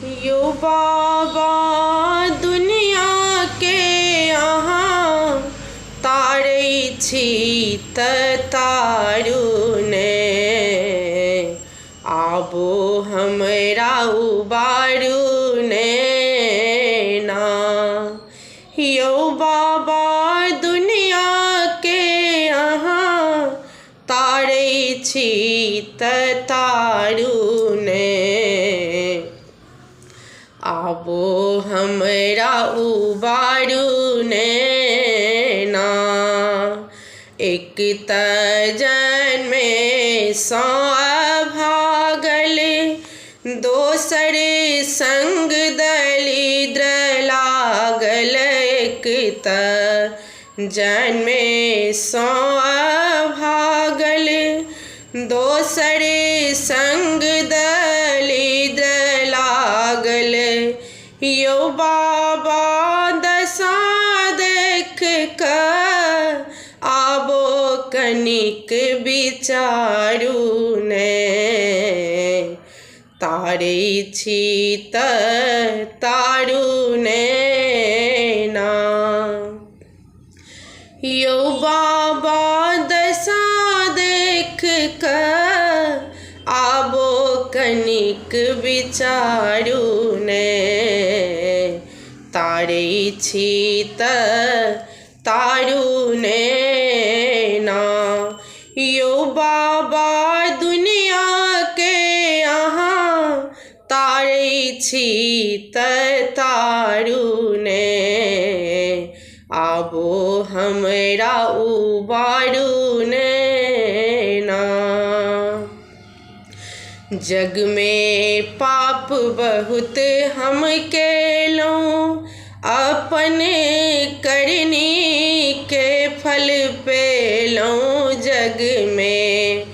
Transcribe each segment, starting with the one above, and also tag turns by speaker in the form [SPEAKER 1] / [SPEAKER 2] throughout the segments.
[SPEAKER 1] यो बाबा दुनिया के यहाँ तारै छी त तारू ने आबो हमरा उबारू ने ना। यो बाबा दुनिया के यहाँ तारै छी त तारू ने आबो हमरा उबारू ने ना। एक त जन्मे सँ भागल दोसर संग दलिद्र लागल। एक त जन्मे सँ भागल दोसर संग दलिद्र लागल। यो बाबा दशा देख कर आबो कनिक विचारू ने तारै छी त तारू ने ना। यो बाबा दशा देख कर आबो कनिक विचारू ने तारै छी त तारू ने ना। यो बाबा दुनिया के यहाँ तारै छी त तारू ने आबो हमरा उबारू ने ना। जग में पाप बहुत हम केलहुँ अपने करनी के फल पेलहुँ। जग में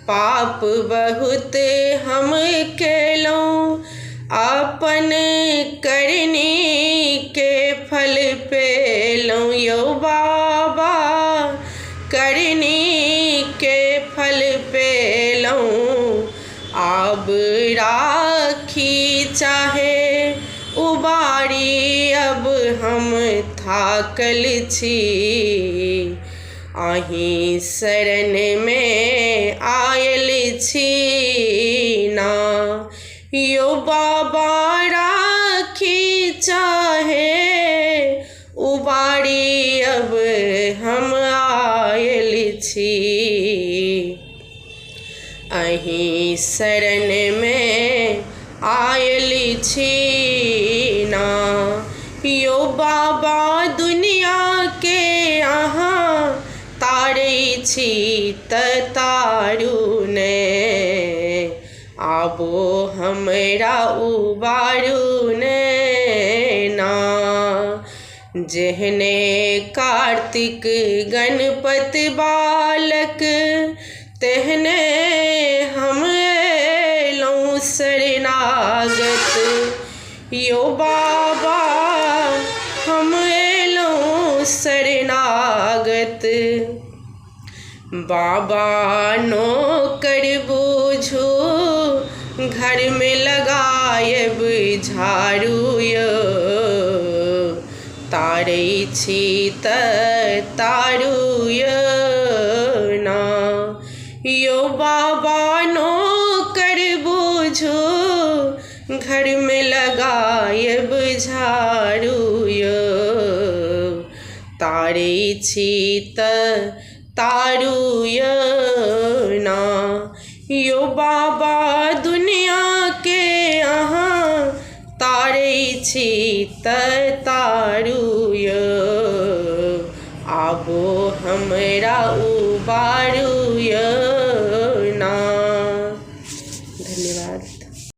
[SPEAKER 1] पाप बहुत हम केलहुँ अपन करनी के फल पेलहुँ। यो बाबा करनी के फल पेलहुँ आब राखी चाहे उबारी अब हम थाकल छी। अहीं शरण में आयल छी ना। यो बाबा राखी चाहे उबारी अब हम आयल छी। अहीं शरण में आयल छी ना। यो बाबा दुनिया के यहाँ तारै छी त तारू ने आबो हमरा उबारू ने ना। जेहने कार्तिक गणपति बालक तेहने हम एलहुँ शरणागत। यो बाबा हम एलहुँ शरणागत। बाबा नौकर बूझू घर में लगायब झाड़ू यो तारै छी त तारू यो ना। यो बाबा नौकर बूझू घर में लगायब झाड़ू यो तारै छी त तारू यो ना। यो बाबा दुनिया के यहाँ तारै छी त तारू यो आबो हमरा उबारू यो।